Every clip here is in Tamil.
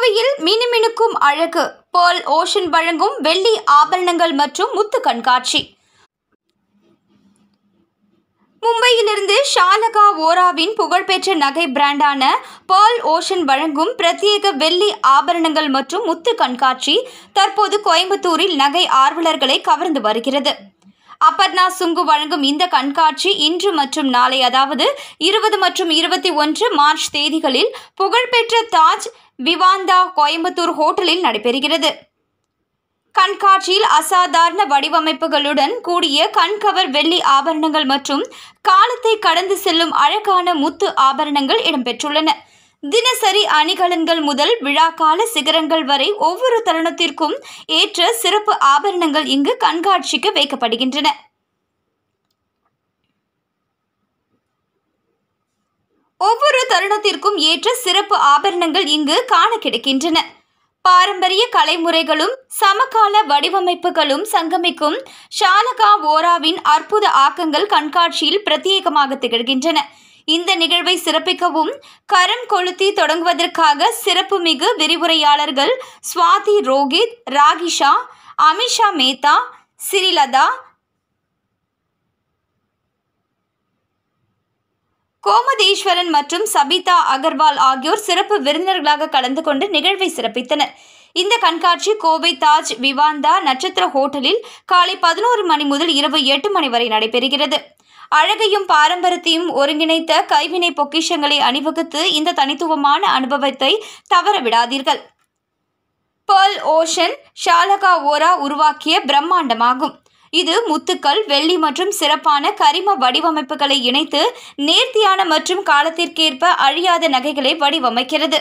கோவையில் மினுமினுக்கும் அழகு Pearl Ocean வழங்கும் வெள்ளி ஆபரணங்கள் மற்றும் முத்து கண்காட்சி. மும்பையிலிருந்து ஷாலகா ஓராவின் புகழ்பெற்ற நகை பிராண்டான Pearl Ocean வழங்கும் பிரத்யேக வெள்ளி ஆபரணங்கள் மற்றும் முத்து கண்காட்சி தற்போது கோயம்புத்தூரில் நகை ஆர்வலர்களை கவர்ந்து வருகிறது. அப்பர்ணா சுங்கு வழங்கும் இந்த கண்காட்சி இன்று மற்றும் நாளை அதாவது 20 மற்றும் 21 மார்ச் தேதிகளில் புகழ்பெற்ற தாஜ் விவாந்தா கோயம்புத்தூர் ஹோட்டலில் நடைபெறுகிறது. கண்காட்சியில் அசாதாரண வடிவமைப்புகளுடன் கூடிய கண்கவர் வெள்ளி ஆபரணங்கள் மற்றும் காலத்தை கடந்து செல்லும் அழகான முத்து ஆபரணங்கள் இடம்பெற்றுள்ளன. தினசரி அணிகலன்கள் முதல் விழாக்கால சிகரங்கள் வரை ஒவ்வொரு தருணத்திற்கும் ஏற்ற சிறப்பு ஆபரணங்கள் இங்கு கண்காட்சிக்கு வைக்கப்படுகின்றன. ஒவ்வொரு தருணத்திற்கும் ஏற்ற சிறப்பு ஆபரணங்கள் இங்கு காண கிடைக்கின்றன. பாரம்பரிய கலைமுறைகளும் சமகால வடிவமைப்புகளும் சங்கமிக்கும் ஷாலகா ஓராவின் அற்புத ஆக்கங்கள் கண்காட்சியில் பிரத்யேகமாக திகழ்கின்றன. இந்த நிகழ்வை சிறப்பிக்கவும் கரம் கொளுத்தி தொடங்குவதற்காக சிறப்புமிகு விரிவுரையாளர்கள் ஸ்வாதி ரோஹித், ராகிஷா, அமிஷா மேத்தா, சிறிலதா, கோமதேஸ்வரன் மற்றும் சபிதா அகர்வால் ஆகியோர் சிறப்பு விருந்தினர்களாக கலந்து கொண்டு நிகழ்வை சிறப்பித்தனர். இந்த கண்காட்சி கோவை தாஜ் விவாந்தா நட்சத்திர ஹோட்டலில் காலை 11 மணி முதல் இரவு 8 மணி வரை நடைபெறுகிறது. அழகையும் பாரம்பரியத்தையும் ஒருங்கிணைத்த கைவினை பொக்கிஷங்களை அணிவகுத்து இந்த தனித்துவமான அனுபவத்தை தவற விடாதீர்கள். Pearl Ocean ஷாலகா ஓரா உருவாக்கிய பிரம்மாண்டமாகும். இது முத்துக்கள், வெள்ளி மற்றும் சிறப்பான கரிம வடிவமைப்புகளை இணைத்து நேர்த்தியான மற்றும் காலத்திற்கேற்ப அழியாத நகைகளை வடிவமைக்கிறது.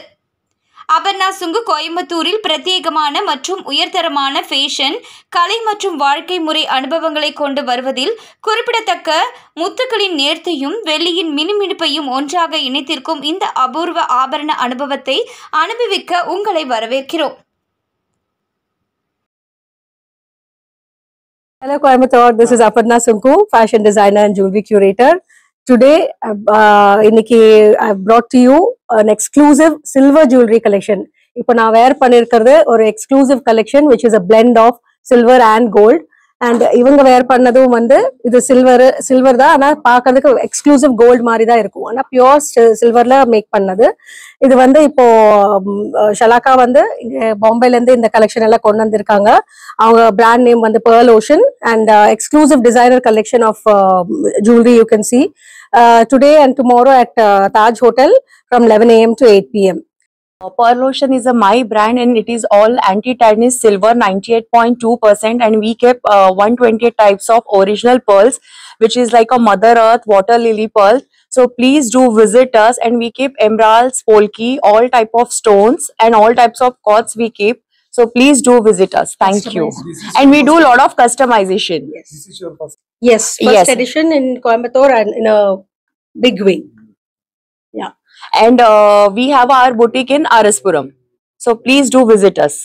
அபர்ணா சுங்கு கோயம்புத்தூரில் பிரத்யேகமான மற்றும் உயர்தரமான ஃபேஷன், கலை மற்றும் வாழ்க்கை முறை அனுபவங்களை கொண்டு வருவதில் குறிப்பிடத்தக்க முத்துக்களின் நேர்த்தியும் வெள்ளியின் மினுமினுப்பையும் ஒன்றாக இணைத்திருக்கும் இந்த அபூர்வ ஆபரண அனுபவத்தை அனுபவிக்க உங்களை வரவேற்கிறோம். Hello Coimbatore, this is Aparna Sunku, fashion designer and jewelry curator. Today, I've brought to you an exclusive silver jewelry collection. இப்போ நான் wear பண்ணிருக்கிறது ஒரு exclusive collection which is a blend of silver and gold. And இவங்க wear பண்ணதும் வந்து இது silver தான், ஆனா பார்க்கிறதுக்கு exclusive gold மாதிரி தான் இருக்கும். ஆனா pure silverல மேக் பண்ணது. இது வந்து இப்போ ஷலாக்கா வந்து பாம்பேல இருந்து இந்த கலெக்ஷன் எல்லாம் கொண்டு வந்திருக்காங்க. அவங்க பிராண்ட் நேம் வந்து Pearl Ocean and exclusive designer collection of jewelry you can see today and tomorrow at Taj Hotel from 11 AM to 8 PM. Pearl Ocean is my brand and it is all anti-tarnish silver 98.2% and we kept 128 types of original pearls which is like a mother earth water lily pearl. So please do visit us and we keep emeralds, polki, all type of stones and all types of quartz we keep. So please do visit us. Thank you. And we do a lot of customization. Yes. This is your first edition in Coimbatore and in a big way. Yeah. And we have our boutique in Araspuram. So please do visit us.